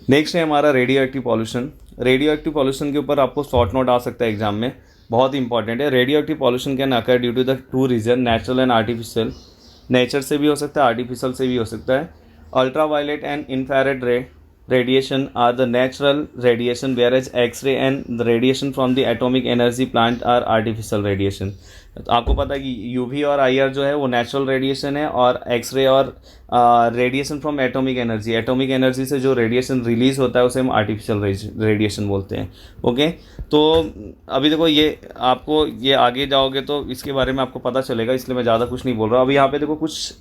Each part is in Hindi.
नेक्स्ट है हमारा radio active pollution. Radio active pollution के ऊपर आपको शॉर्ट नोट आ सकता है एग्जाम में, बहुत इंपॉर्टेंट है। Radioactive pollution can occur due to the two reason, natural and artificial. Nature से भी हो सकता है, आर्टिफिशियल से भी हो सकता है। Ultraviolet and infrared radiation are the natural radiation, whereas X-ray and the radiation from the atomic energy plant are artificial radiation। तो आपको पता है कि यूवी और आईआर जो है वो नेचुरल रेडिएशन है, और एक्सरे और radiation from atomic energy, atomic energy से जो रेडिएशन रिलीज होता है उसे हम आर्टिफिशियल रेडिएशन बोलते हैं। ओके, तो अभी देखो ये आपको, ये आगे जाओगे तो इसके बारे में आपको पता चलेगा, इसलिए मैं ज़्यादा कुछ नहीं बोल रहा। अभी यहाँ पे देखो कुछ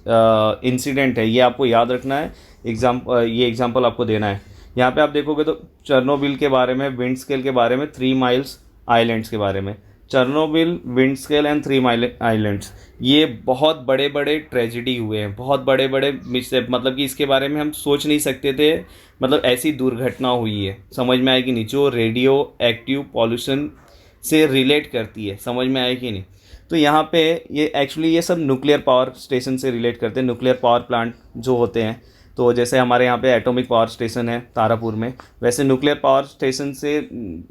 इंसिडेंट है, ये आपको याद रखना है, ये एग्जाम्पल आपको देना है। यहाँ पे आप देखोगे तो चेरनोबिल के बारे में, विंड स्केल के बारे में, 3 माइल्स आइलैंड्स के बारे में। Chernobyl, wind scale and 3 mile islands, ये बहुत बड़े बड़े ट्रेजिडी हुए हैं, बहुत बड़े बड़े मिसहैप, मतलब कि इसके बारे में हम सोच नहीं सकते थे, मतलब ऐसी दुर्घटना हुई है। समझ में आए कि नहीं, जो रेडियो एक्टिव पॉल्यूशन से रिलेट करती है, समझ में आए कि नहीं। तो यहाँ पे ये एक्चुअली ये सब न्यूक्लियर पावर स्टेशन से रिलेट करते हैं, न्यूक्लियर पावर प्लांट जो होते हैं। तो जैसे हमारे यहाँ पे एटॉमिक पावर स्टेशन है तारापुर में, वैसे न्यूक्लियर पावर स्टेशन से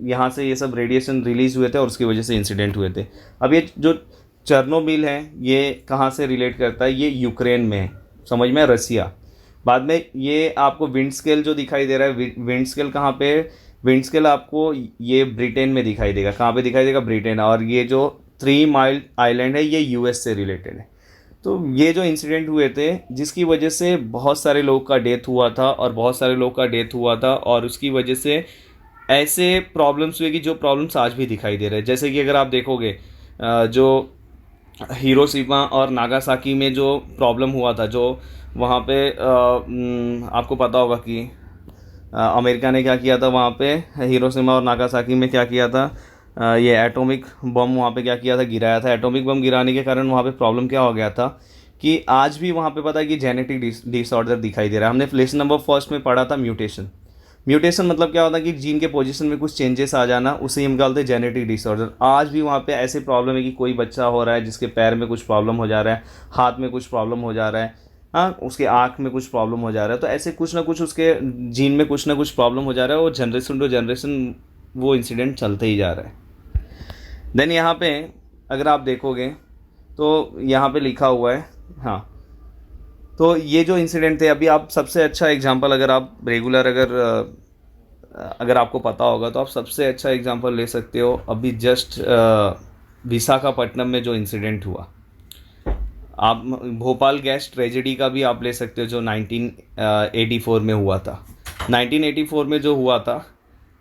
यहाँ से ये सब रेडिएशन रिलीज़ हुए थे और उसकी वजह से इंसिडेंट हुए थे। अब ये जो चेरनोबिल है ये कहाँ से रिलेट करता है, ये यूक्रेन में है, समझ में, रसिया। बाद में ये आपको विंड स्केल जो दिखाई दे रहा है, विंड स्केल कहाँ पे, विंड स्केल आपको ये ब्रिटेन में दिखाई देगा। कहाँ पे दिखाई देगा, ब्रिटेन। और ये जो 3 माइल आइलैंड है ये यूएस से रिलेटेड है। तो ये जो इंसिडेंट हुए थे जिसकी वजह से बहुत सारे लोगों का डेथ हुआ था, और बहुत सारे लोगों का डेथ हुआ था, और उसकी वजह से ऐसे प्रॉब्लम्स हुए कि जो प्रॉब्लम्स आज भी दिखाई दे रहे हैं। जैसे कि अगर आप देखोगे जो हिरोशिमा और नागासाकी में जो प्रॉब्लम हुआ था, जो वहाँ पे आपको पता होगा कि अमेरिका ने क्या किया था वहाँ पे, हिरोशिमा और नागासाकी में क्या किया था, ये एटॉमिक बम वहाँ पे क्या किया था, गिराया था। एटॉमिक बम गिराने के कारण वहाँ पे प्रॉब्लम क्या हो गया था कि आज भी वहाँ पे पता है कि जेनेटिक डिसऑर्डर दिखाई दे रहा है। हमने लेसन नंबर फर्स्ट में पढ़ा था म्यूटेशन। म्यूटेशन मतलब क्या होता है कि जीन के पोजीशन में कुछ चेंजेस आ जाना, उसे हम कहते हैं जेनेटिक डिसऑर्डर। आज भी वहाँ पे ऐसे प्रॉब्लम है कि कोई बच्चा हो रहा है जिसके पैर में कुछ प्रॉब्लम हो जा रहा है, हाथ में कुछ प्रॉब्लम हो जा रहा है, हाँ, उसके आँख में कुछ प्रॉब्लम हो जा रहा है। तो ऐसे कुछ ना कुछ उसके जीन में कुछ ना कुछ प्रॉब्लम हो जा रहा है, और जनरेशन टू जनरेशन वो इंसिडेंट चलते ही जा रहा है। देन यहाँ पे अगर आप देखोगे तो यहाँ पे लिखा हुआ है, हाँ, तो ये जो इंसिडेंट थे, अभी आप सबसे अच्छा एग्जांपल, अगर आप रेगुलर अगर आपको पता होगा तो आप सबसे अच्छा एग्जांपल ले सकते हो अभी जस्ट विशाखापट्टनम में जो इंसिडेंट हुआ। आप भोपाल गैस ट्रेजेडी का भी आप ले सकते हो जो 1984 में हुआ था। 1984 में जो हुआ था,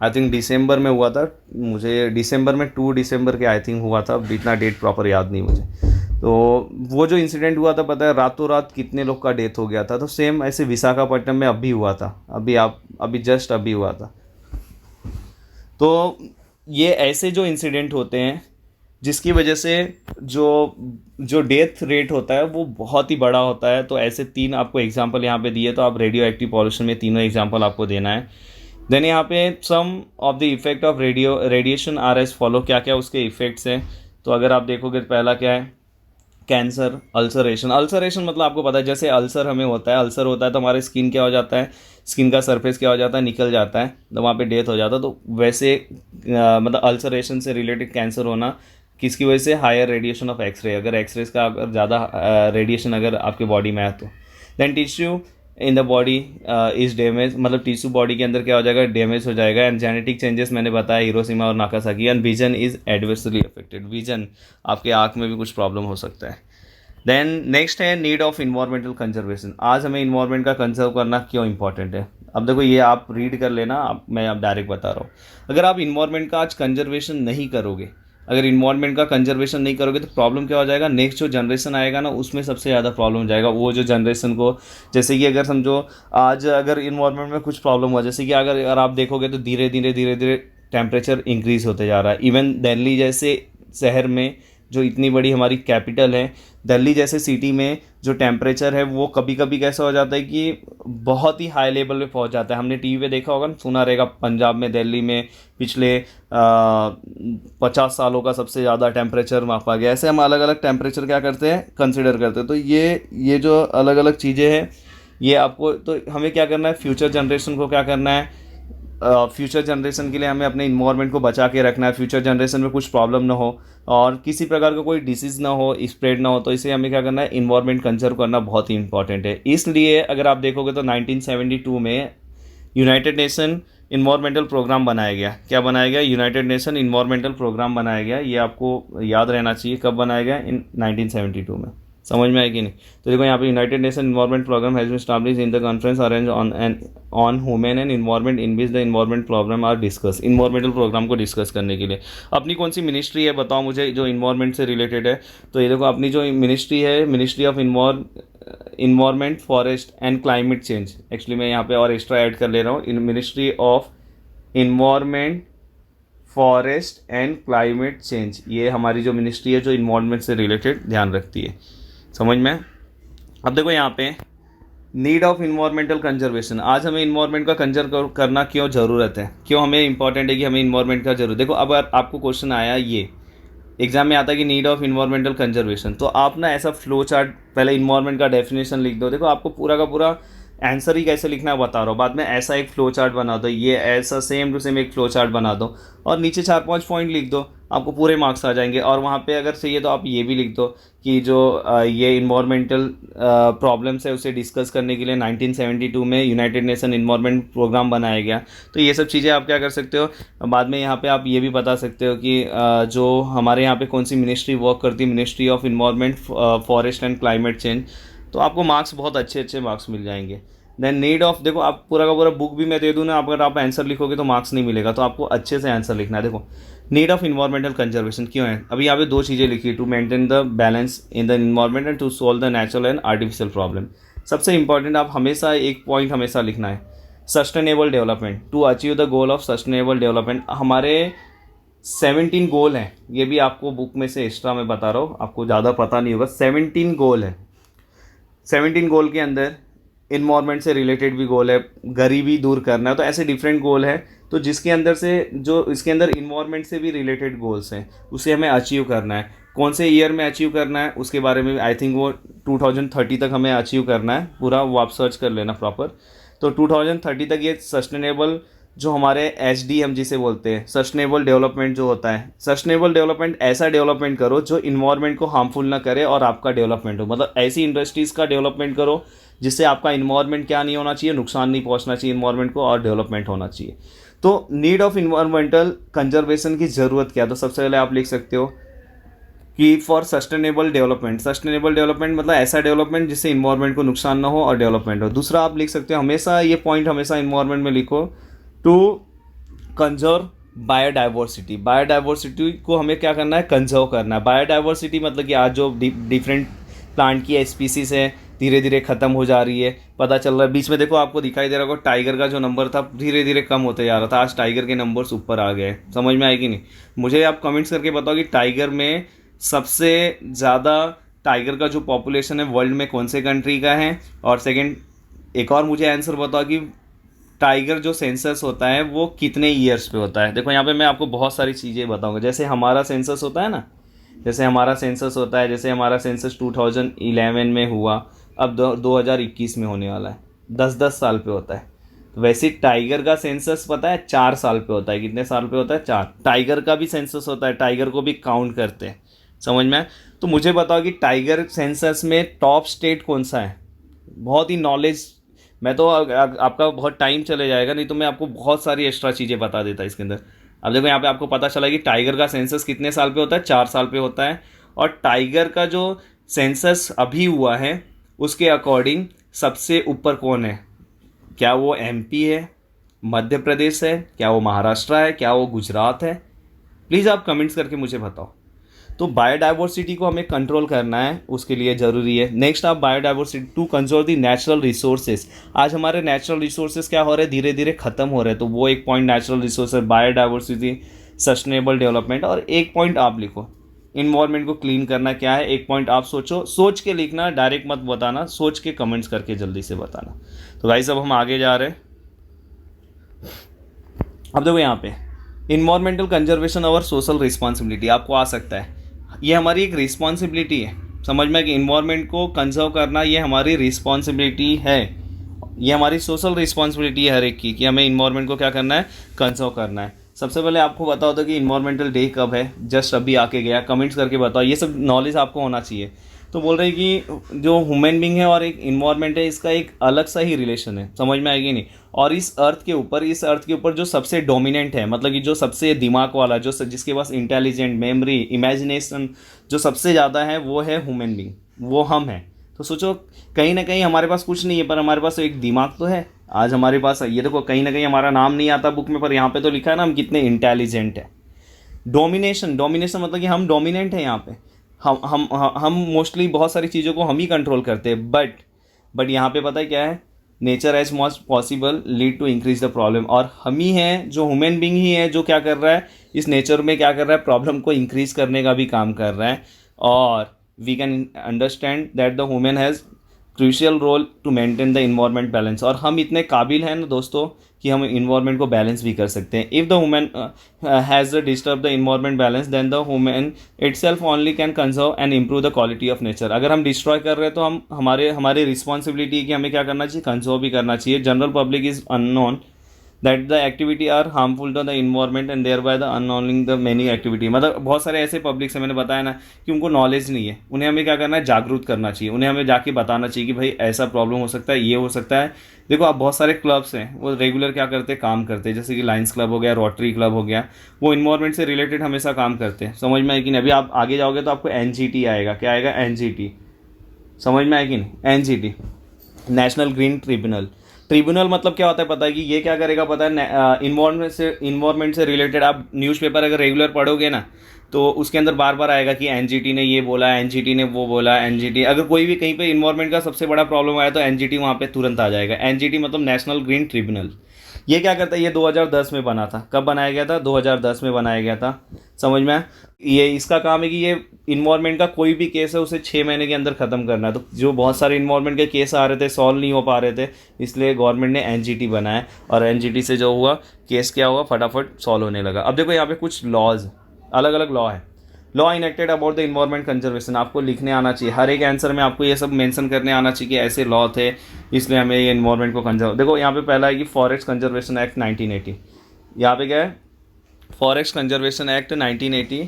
आई थिंक दिसंबर में हुआ था, मुझे दिसंबर में 2 दिसंबर के आई थिंक हुआ था, इतना डेट प्रॉपर याद नहीं मुझे। तो वो जो इंसिडेंट हुआ था, पता है रातों रात कितने लोग का डेथ हो गया था। तो सेम ऐसे विशाखापट्टनम में अभी हुआ था, अभी जस्ट अभी हुआ था। तो ये ऐसे जो इंसिडेंट होते हैं जिसकी वजह से जो डेथ रेट होता है वो बहुत ही बड़ा होता है। तो ऐसे 3 आपको एग्जांपल यहाँ पे दिए, तो आप रेडियो एक्टिव पॉल्यूशन में तीनों एग्जांपल आपको देना है। देन यहाँ पे some of the effect of radiation are as follow, क्या क्या उसके इफेक्ट्स हैं। तो अगर आप देखोगे तो पहला क्या है, कैंसर, अल्सरेशन। अल्सरेशन मतलब आपको पता है जैसे अल्सर हमें होता है, अल्सर होता है तो हमारे स्किन क्या हो जाता है, स्किन का सरफेस क्या हो जाता है, निकल जाता है, तो वहाँ पे डेथ हो जाता है। तो वैसे मतलब अल्सरेशन से रिलेटेड कैंसर होना किसकी वजह से, हायर रेडिएशन ऑफ एक्सरे, अगर एक्सरेज का अगर ज़्यादा रेडिएशन अगर आपके बॉडी में है तो। Then tissue in the body is damage, मतलब टिश्यू बॉडी के अंदर क्या हो जाएगा, डैमेज हो जाएगा। एंड जेनेटिक चेंजेस मैंने बताया हिरोशिमा और Nagasaki. And vision is adversely affected, vision आपके आँख में भी कुछ प्रॉब्लम हो सकता है। देन नेक्स्ट है नीड ऑफ इन्वायरमेंटल कंजर्वेशन। आज हमें इन्वायरमेंट का कंजर्व करना क्यों इंपॉर्टेंट है। अब देखो ये आप रीड कर लेना, मैं अब डायरेक्ट बता रहा हूँ। अगर आप इन्वायरमेंट का आज कंजर्वेशन नहीं करोगे, अगर इन्वायरमेंट का कंजर्वेशन नहीं करोगे तो प्रॉब्लम क्या हो जाएगा, नेक्स्ट जो जनरेशन आएगा ना उसमें सबसे ज़्यादा प्रॉब्लम हो जाएगा। वो जो जनरेशन को, जैसे कि अगर समझो आज अगर इन्वायरमेंट में कुछ प्रॉब्लम हुआ, जैसे कि अगर आप देखोगे तो धीरे धीरे टेम्परेचर इंक्रीज़ होते जा रहा है। इवन दिल्ली जैसे शहर में, जो इतनी बड़ी हमारी कैपिटल है, दिल्ली जैसे सिटी में जो टेम्परेचर है वो कभी कभी कैसा हो जाता है कि बहुत ही हाई लेवल पे पहुंच जाता है। हमने टीवी पे देखा होगा, सुना रहेगा, पंजाब में, दिल्ली में पिछले 50 सालों का सबसे ज़्यादा टेम्परेचर मापा गया। ऐसे हम अलग अलग टेम्परेचर क्या करते हैं, कंसिडर करते हैं। तो ये जो अलग अलग चीज़ें हैं ये आपको, तो हमें क्या करना है, फ्यूचर जनरेशन को क्या करना है, फ्यूचर जनरेशन के लिए हमें अपने इन्वायरमेंट को बचा के रखना है, फ्यूचर जनरेशन में कुछ प्रॉब्लम ना हो और किसी प्रकार का कोई डिसीज़ ना हो, स्प्रेड ना हो, तो इसे हमें क्या करना है, इन्वायरमेंट कंजर्व करना बहुत ही इंपॉर्टेंट है। इसलिए अगर आप देखोगे तो 1972 में यूनाइटेड नेशन इन्वायरमेंटल प्रोग्राम बनाया गया। क्या बनाया गया? यूनाइटेड नेशन इन्वायरमेंटल प्रोग्राम बनाया गया। ये आपको याद रहना चाहिए, कब बनाया गया? इन 1972 में। समझ में आए कि नहीं? तो देखो यहाँ पे United Nation environment programme has been established in the conference arrange on human and environment in which the environment problem are discuss. Environmental programme को डिस्कस करने के लिए अपनी कौन सी मिनिस्ट्री है बताओ मुझे जो इन्वायरमेंट से रिलेटेड है? तो ये देखो अपनी जो मिनिस्ट्री है, ministry of environment forest and climate change. Actually मैं यहाँ पे और एक्स्ट्रा ऐड कर ले रहा हूँ, इन ministry of environment forest and climate change. ये हमारी जो मिनिस्ट्री है जो इन्वायरमेंट से रिलेटेड ध्यान रखती है। समझ में? अब देखो यहाँ पे नीड ऑफ इन्वायरमेंटल कंजर्वेशन। आज हमें इन्वायरमेंट का कंजर्व करना क्यों ज़रूरत है, क्यों हमें इंपॉर्टेंट है कि हमें इन्वायरमेंट का जरूरत। देखो अब आपको क्वेश्चन आया, ये एग्जाम में आता है कि नीड ऑफ इन्वायरमेंटल कंजर्वेशन, तो आप ना ऐसा फ्लो चार्ट पहले इन्वायरमेंट का डेफिनेशन लिख दो। देखो आपको पूरा का पूरा आंसर ही कैसे लिखना है बता रहा हूँ, बाद में ऐसा एक फ्लो चार्ट बना दो, ये ऐसा सेम टू सेम एक फ्लो चार्ट बना दो और नीचे 4-5 पॉइंट लिख दो, आपको पूरे मार्क्स आ जाएंगे। और वहाँ पे अगर चाहिए तो आप ये भी लिख दो कि जो ये इन्वायरमेंटल प्रॉब्लम्स है उसे डिस्कस करने के लिए 1972 में यूनाइटेड नेशन इन्वायरमेंट प्रोग्राम बनाया गया। तो ये सब चीज़ें आप क्या कर सकते हो, बाद में यहाँ पे आप ये भी बता सकते हो कि जो हमारे यहाँ पे कौन सी मिनिस्ट्री वर्क करती है, ministry of environment forest and climate change. तो आपको मार्क्स बहुत अच्छे मार्क्स मिल जाएंगे। देन नीड ऑफ, देखो आप पूरा का पूरा बुक भी मैं दे दूँ ना, अगर आप आंसर लिखोगे तो मार्क्स नहीं मिलेगा, तो आपको अच्छे से आंसर लिखना है। देखो नीड ऑफ इन्वायरमेंटल कंजर्वेशन क्यों है, अभी यहाँ पे 2 चीज़ें लिखी, to maintain the balance in the environment and to solve the natural and artificial problem. सबसे इंपॉर्टेंट आप हमेशा एक पॉइंट हमेशा लिखना है, sustainable development, to achieve the goal of sustainable development. हमारे 17 गोल हैं, ये भी आपको बुक में से एक्स्ट्रा मैं बता रहा हूँ, आपको ज़्यादा पता नहीं होगा। 17 गोल है, 17 गोल के अंदर इन्वायरमेंट से रिलेटेड भी गोल है, गरीबी दूर करना है, तो ऐसे डिफरेंट गोल है। तो जिसके अंदर से जो इसके अंदर इन्वायरमेंट से भी रिलेटेड गोल्स हैं उसे हमें अचीव करना है। कौन से ईयर में अचीव करना है उसके बारे में आई थिंक वो 2030 तक हमें अचीव करना है पूरा, वो आप सर्च कर लेना प्रॉपर। तो 2030 तक ये सस्टेनेबल जो हमारे एचडी हम जिसे बोलते हैं सस्टेनेबल डेवलपमेंट जो होता है, सस्टेनेबल डेवलपमेंट ऐसा डेवलपमेंट करो जो इन्वायरमेंट को हार्मफुल ना करे और आपका डेवलपमेंट हो, मतलब ऐसी इंडस्ट्रीज़ का डेवलपमेंट करो जिससे आपका इन्वायरमेंट क्या नहीं होना चाहिए, नुकसान नहीं पहुंचना चाहिए इन्वायरमेंट को, और डेवलपमेंट होना चाहिए। तो नीड ऑफ इन्वायरमेंटल कंजर्वेशन की ज़रूरत क्या है, तो सबसे पहले आप लिख सकते हो कि for sustainable development, sustainable development मतलब ऐसा डेवलपमेंट जिससे इन्वायरमेंट को नुकसान ना हो और डेवलपमेंट हो। दूसरा आप लिख सकते हो, हमेशा ये पॉइंट हमेशा इन्वायरमेंट में लिखो, टू कंजर्व बायोडाइवर्सिटी। बायोडाइवर्सिटी को हमें क्या करना है, कंजर्व करना है। बायोडाइवर्सिटी मतलब कि आज जो डिफरेंट प्लांट की स्पीसीज है धीरे धीरे ख़त्म हो जा रही है, पता चल रहा है। बीच में देखो आपको दिखाई दे रहा होगा टाइगर का जो नंबर था धीरे धीरे कम होते जा रहा था, आज टाइगर के नंबर्स ऊपर आ गए। समझ में आएगी नहीं? मुझे आप कमेंट्स करके बताओ कि टाइगर में सबसे ज़्यादा टाइगर का जो पॉपुलेशन है वर्ल्ड में कौन से कंट्री का है। और सेकेंड एक और मुझे आंसर बताओ कि टाइगर जो सेंसस होता है वो कितने ईयर्स पे होता है। देखो यहाँ पे मैं आपको बहुत सारी चीज़ें बताऊंगा, जैसे हमारा सेंसस होता है ना, जैसे हमारा सेंसस 2011 में हुआ, अब 2021 में होने वाला है, 10-10 साल पे होता है। वैसे टाइगर का सेंसस पता है 4 साल पे होता है। कितने साल पे होता है? 4। टाइगर का भी सेंसस होता है, टाइगर को भी काउंट करते हैं। समझ में? तो मुझे बताओ कि टाइगर सेंसस में टॉप स्टेट कौन सा है। बहुत ही नॉलेज, मैं तो आपका बहुत टाइम चले जाएगा, नहीं तो मैं आपको बहुत सारी एक्स्ट्रा चीज़ें बता देता इसके अंदर। अब देखो यहाँ पे आपको पता चला कि टाइगर का सेंसस कितने साल पे होता है, 4 साल पे होता है। और टाइगर का जो सेंसस अभी हुआ है उसके अकॉर्डिंग सबसे ऊपर कौन है? क्या वो एमपी है, मध्य प्रदेश है, क्या वो महाराष्ट्र है, क्या वो गुजरात है? प्लीज़ आप कमेंट्स करके मुझे बताओ। तो बायोडाइवर्सिटी को हमें कंट्रोल करना है, उसके लिए ज़रूरी है। नेक्स्ट आप biodiversity to conserve the natural resources. आज हमारे नेचुरल रिसोर्सेज क्या हो रहे हैं, धीरे धीरे ख़त्म हो रहे हैं, तो वो एक point natural resources, biodiversity, sustainable development. और एक पॉइंट आप लिखो, इन्वायरमेंट को क्लीन करना क्या है। एक पॉइंट आप सोचो, सोच के लिखना, डायरेक्ट मत बताना, सोच के कमेंट्स करके जल्दी से बताना। तो गाइस अब हम आगे जा रहे हैं। अब देखो यहाँ पे इन्वायरमेंटल कंजर्वेशन और सोशल रिस्पॉन्सिबिलिटी आपको आ सकता है, ये हमारी एक रिस्पॉन्सिबिलिटी है। समझ में कि इन्वायरमेंट को कंजर्व करना ये हमारी रिस्पॉन्सिबिलिटी है। ये हमारी सोशल रिस्पॉन्सिबिलिटी है हर एक की कि हमें इन्वायरमेंट को क्या करना है, कंजर्व करना है। सबसे पहले आपको बताओ तो कि इन्वायरमेंटल डे कब है, जस्ट अभी आके गया, कमेंट्स करके बताओ, ये सब नॉलेज आपको होना चाहिए। तो बोल रहे हैं कि जो ह्यूमन बींग है और एक इन्वायरमेंट है, इसका एक अलग सा ही रिलेशन है, समझ में आएगी नहीं। और इस अर्थ के ऊपर जो सबसे डोमिनेंट है, मतलब कि जो सबसे दिमाग वाला, जो जिसके पास इंटेलिजेंट, मेमोरी, इमेजिनेशन जो सबसे ज़्यादा है, वो है ह्यूमन बींग, वो हम हैं। तो सोचो, कहीं ना कहीं हमारे पास कुछ नहीं है पर हमारे पास एक दिमाग तो है। आज हमारे पास ये देखो, कहीं ना कहीं हमारा नाम नहीं आता बुक में, पर यहाँ पे तो लिखा है ना हम कितने इंटेलिजेंट है। डोमिनेशन, डोमिनेशन मतलब कि हम डोमिनेंट हैं यहाँ पे। हम मोस्टली बहुत सारी चीज़ों को हम ही कंट्रोल करते हैं, बट यहाँ पे पता है क्या है, nature as much possible lead to increase the problem. और हम ही हैं, जो ह्यूमन बींग ही है, जो क्या कर रहा है, इस नेचर में क्या कर रहा है, प्रॉब्लम को इंक्रीज करने का भी काम कर रहा है। और we can understand that the human has crucial role to maintain the environment balance. और हम इतने काबिल हैं ना दोस्तों कि हम इन्वायरमेंट को बैलेंस भी कर सकते हैं। If the human has disturb the environment balance, then the human itself only can conserve and improve the quality of nature. अगर हम डिस्ट्रॉय कर रहे हैं तो हम हमारी रिस्पॉन्सिबिलिटी है कि हमें क्या करना चाहिए, कंजर्व भी करना चाहिए। General public is unknown that the activity are harmful to the environment and thereby the unknowing the many activity. मतलब बहुत सारे ऐसे पब्लिक से मैंने बताया ना कि उनको नॉलेज नहीं है, उन्हें हमें क्या करना है, जागरूक करना चाहिए, उन्हें हमें जाके बताना चाहिए कि भाई ऐसा प्रॉब्लम हो सकता है, ये हो सकता है। देखो, आप बहुत सारे क्लब्स हैं, वो रेगुलर क्या करते हैं, काम करते हैं, जैसे कि लायंस क्लब हो गया, रोटरी क्लब हो गया, वो इन्वायरमेंट से रिलेटेड हमेशा काम करते हैं। समझ में आए कि नहीं? अभी आप आगे जाओगे तो आपको एनजीटी आएगा। क्या आएगा? एनजीटी। समझ में आए कि नहीं? NGT, national green tribunal. Tribunal मतलब क्या होता है पता है कि ये क्या करेगा पता है, इन्वायरमेंट से रिलेटेड आप न्यूज़पेपर अगर रेगुलर पढ़ोगे ना, तो उसके अंदर बार बार आएगा कि एनजीटी ने ये बोला, एनजीटी ने वो बोला। एनजीटी, अगर कोई भी कहीं पे इन्वायरमेंट का सबसे बड़ा प्रॉब्लम आया तो एनजीटी वहाँ पे तुरंत आ जाएगा। एनजीटी मतलब नेशनल ग्रीन ट्रिब्यूनल। ये क्या करता है, ये 2010 में बना था। कब बनाया गया था? 2010 में बनाया गया था। समझ में आया? ये इसका काम है कि ये इन्वायरमेंट का कोई भी केस है उसे 6 महीने के अंदर ख़त्म करना है। तो जो बहुत सारे इन्वायरमेंट के केस आ रहे थे, सॉल्व नहीं हो पा रहे थे, इसलिए गवर्नमेंट ने एनजीटी बनाया और एनजीटी से जो हुआ, केस क्या हुआ, फटाफट सॉल्व होने लगा। अब देखो यहाँ पे कुछ लॉज, अलग अलग लॉ है। Law enacted about the environment conservation, आपको लिखने आना चाहिए, हर एक आंसर में आपको ये सब मेंशन करने आना चाहिए कि ऐसे लॉ थे, इसलिए हमें ये इन्वायरमेंट को कंजर्व। देखो यहाँ पे पहला है कि फॉरेस्ट कंजर्वेशन एक्ट 1980। यहाँ पे क्या है? Forest conservation act 1980।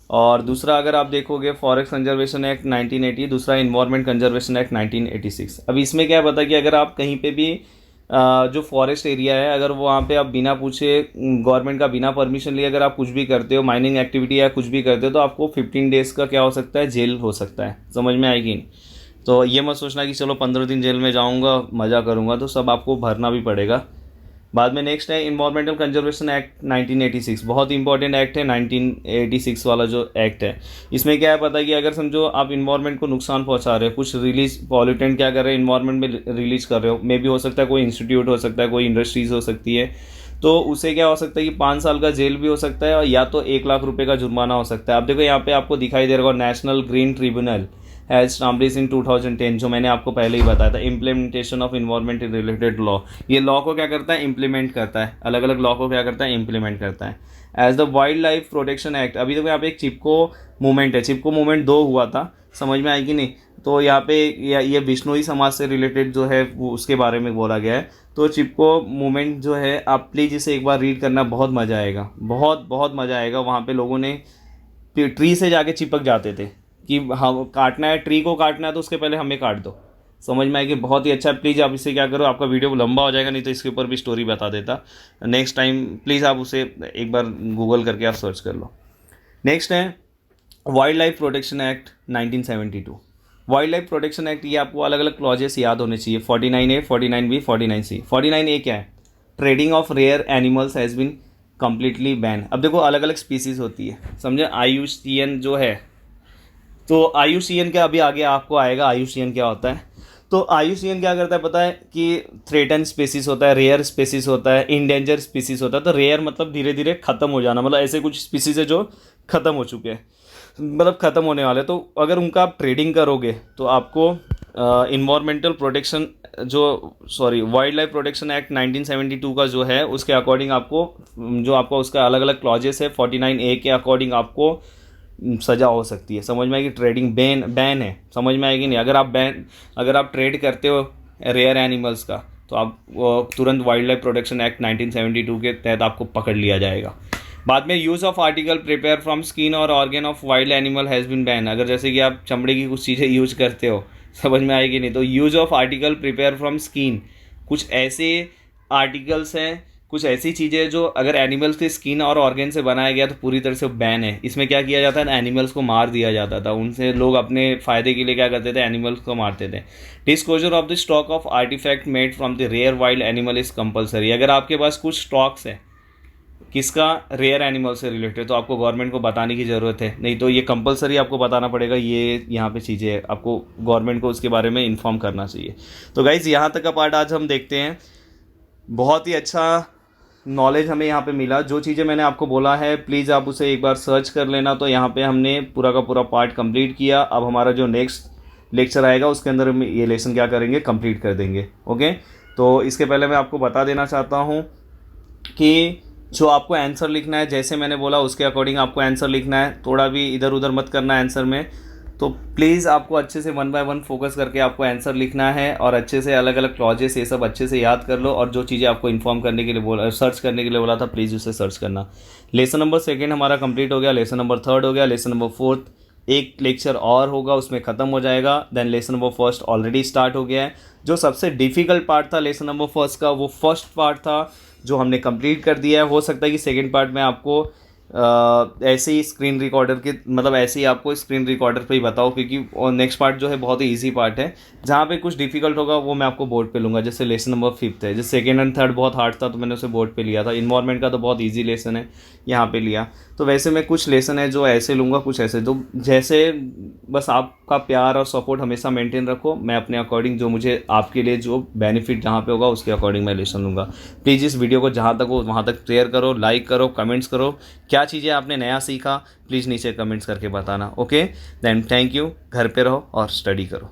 और दूसरा अगर आप देखोगे फॉरेस्ट कंजर्वेशन एक्ट 1980, दूसरा इन्वायरमेंट कंजर्वेशन एक्ट 1986। अब इसमें क्या पता कि अगर आप कहीं पे भी जो फॉरेस्ट एरिया है, अगर वहाँ पे आप बिना पूछे, गवर्नमेंट का बिना परमिशन लिए अगर आप कुछ भी करते हो, माइनिंग एक्टिविटी या कुछ भी करते हो, तो आपको 15 डेज़ का क्या हो सकता है, जेल हो सकता है। समझ में आएगी? तो ये मत सोचना कि चलो 15 दिन जेल में जाऊँगा, मज़ा करूँगा, तो सब आपको भरना भी पड़ेगा बाद में। नेक्स्ट है इन्वायरमेंटल कंजर्वेशन एक्ट 1986। बहुत इंपॉर्टेंट एक्ट है 1986 वाला जो एक्ट है। इसमें क्या है पता है कि अगर समझो आप इन्वायरमेंट को नुकसान पहुंचा रहे हो, कुछ रिलीज पॉल्यूटेंट क्या कर रहे हैं, इन्वायरमेंट में रिलीज कर रहे हो, मे भी हो सकता है कोई इंस्टीट्यूट हो सकता है, कोई इंडस्ट्रीज हो सकती है, तो उसे क्या हो सकता है कि 5 साल का जेल भी हो सकता है, और या तो 1 लाख रुपए का जुर्माना हो सकता है। अब देखो यहाँ पे आपको दिखाई दे रहा होगा, national green tribunal has established इन 2010, जो मैंने आपको पहले ही बताया था, implementation of environment related law. ये लॉ को क्या करता है, इम्प्लीमेंट करता है, अलग अलग लॉ को क्या करता है, इम्प्लीमेंट करता है। As the wildlife protection act, अभी देखो यहाँ पे एक चिपको मूवमेंट है, चिपको मूवमेंट 2 हुआ था, समझ में आएगी नहीं? तो यहाँ पे ये बिश्नोई समाज से रिलेटेड जो है वो उसके बारे में बोला गया है। तो चिपको मूवमेंट जो है, आप प्लीज़ इसे एक बार रीड करना, बहुत मज़ा आएगा, बहुत बहुत मज़ा आएगा। वहाँ पे लोगों ने ट्री से जाके चिपक जाते थे कि हाँ काटना है, ट्री को काटना है तो उसके पहले हमें काट दो। समझ में आएगी? बहुत ही अच्छा। प्लीज़ आप इसे क्या करो, आपका वीडियो लंबा हो जाएगा, नहीं तो इसके ऊपर भी स्टोरी बता देता नेक्स्ट टाइम। प्लीज़ आप उसे एक बार गूगल करके आप सर्च कर लो। नेक्स्ट है wild life protection act 1972। Wild life protection act, ये आपको अलग अलग क्लॉजेस याद होने चाहिए, 49A, 49B, 49C। 49A क्या है? Trading of rare animals has been completely ban. अब देखो अलग अलग स्पीसीज होती है, समझे? IUCN जो है, तो IUCN क्या, अभी आगे आपको आएगा IUCN क्या होता है। तो IUCN क्या करता है पता है कि थ्रेटन स्पीसीज होता है, रेयर स्पीसीज होता है, इंडेंजर स्पीसीज होता है। तो रेयर मतलब धीरे धीरे ख़त्म हो जाना, मतलब ऐसे कुछ स्पीसीज है जो ख़त्म हो चुके हैं, मतलब ख़त्म होने वाले। तो अगर उनका आप ट्रेडिंग करोगे तो आपको environmental protection wild life protection act 1972 का जो है, उसके अकॉर्डिंग आपको जो आपका उसका अलग अलग क्लॉजेस है, 49A के अकॉर्डिंग आपको सजा हो सकती है। समझ में आएगी? ट्रेडिंग बैन है, समझ में आएगी नहीं? अगर आप ट्रेड करते हो रेयर एनिमल्स का, तो आप तुरंत वाइल्ड लाइफ प्रोटेक्शन एक्ट 1972 के तहत आपको पकड़ लिया जाएगा। बाद में use of article prepare from skin और organ of wild animal has been ban. अगर जैसे कि आप चमड़े की कुछ चीज़ें यूज करते हो, समझ में आएगी नहीं, तो use of article prepare from skin, कुछ ऐसे आर्टिकल्स हैं, कुछ ऐसी चीज़ें जो अगर एनिमल्स के स्किन और ऑर्गन से बनाया गया तो पूरी तरह से बैन है। इसमें क्या किया जाता है, एनिमल्स को मार दिया जाता था, उनसे लोग अपने फ़ायदे के लिए क्या करते थे, एनिमल्स को मारते थे। Disclosure of the stock of artifact made from the rare wild animal is compulsory. अगर आपके पास कुछ स्टॉक्स है किसका, रेयर एनिमल से रिलेटेड, तो आपको गवर्नमेंट को बताने की ज़रूरत है, नहीं तो ये कंपलसरी आपको बताना पड़ेगा, ये यहाँ पे चीज़ें है, आपको गवर्नमेंट को उसके बारे में इन्फॉर्म करना चाहिए। तो गाइज़ यहाँ तक का पार्ट आज हम देखते हैं। बहुत ही अच्छा नॉलेज हमें यहाँ पे मिला। जो चीज़ें मैंने आपको बोला है प्लीज़ आप उसे एक बार सर्च कर लेना। तो यहाँ पे हमने पूरा का पूरा पार्ट कंप्लीट किया। अब हमारा जो नेक्स्ट लेक्चर आएगा उसके अंदर हम ये लेसन क्या करेंगे, कंप्लीट कर देंगे। ओके, तो इसके पहले मैं आपको बता देना चाहता हूँ कि जो आपको आंसर लिखना है, जैसे मैंने बोला उसके अकॉर्डिंग आपको आंसर लिखना है, थोड़ा भी इधर उधर मत करना है आंसर में। तो प्लीज़ आपको अच्छे से 1 बाय 1 फोकस करके आपको आंसर लिखना है और अच्छे से अलग अलग क्लॉजेस ये सब अच्छे से याद कर लो। और जो चीज़ें आपको इन्फॉर्म करने के लिए बोला, सर्च करने के लिए बोला था, प्लीज़ उसे सर्च करना। लेसन नंबर 2 हमारा कंप्लीट हो गया, लेसन नंबर 3 हो गया, लेसन नंबर 4 एक लेक्चर और होगा, उसमें ख़त्म हो जाएगा। Then lesson number 1 already start हो गया है। जो सबसे डिफ़िकल्ट पार्ट था लेसन नंबर 1 का, वो फर्स्ट पार्ट था जो हमने कंप्लीट कर दिया है। हो सकता है कि सेकंड पार्ट में आपको ऐसे ही स्क्रीन रिकॉर्डर के मतलब ऐसे ही आपको स्क्रीन रिकॉर्डर पे ही बताओ, क्योंकि और नेक्स्ट पार्ट जो है बहुत ही इजी पार्ट है। जहाँ पे कुछ डिफिकल्ट होगा वो मैं आपको बोर्ड पे लूँगा। जैसे लेसन नंबर 5 है, जैसे 2nd और 3rd बहुत हार्ड था तो मैंने उसे बोर्ड पे लिया था। इन्वायरमेंट का तो बहुत ईजी लेसन है, यहाँ पे लिया। तो वैसे मैं कुछ लेसन है जो ऐसे लूँगा, कुछ ऐसे। तो जैसे बस आपका प्यार और सपोर्ट हमेशा मेंटेन रखो। मैं अपने अकॉर्डिंग जो मुझे आपके लिए जो बेनिफिट जहाँ पे होगा उसके अकॉर्डिंग मैं लेसन लूँगा। प्लीज़ इस वीडियो को जहाँ तक हो वहाँ तक शेयर करो, लाइक करो, कमेंट्स करो। क्या चीज़ें आपने नया सीखा प्लीज़ नीचे कमेंट्स करके बताना। Okay, then thank you. घर पे रहो और स्टडी करो।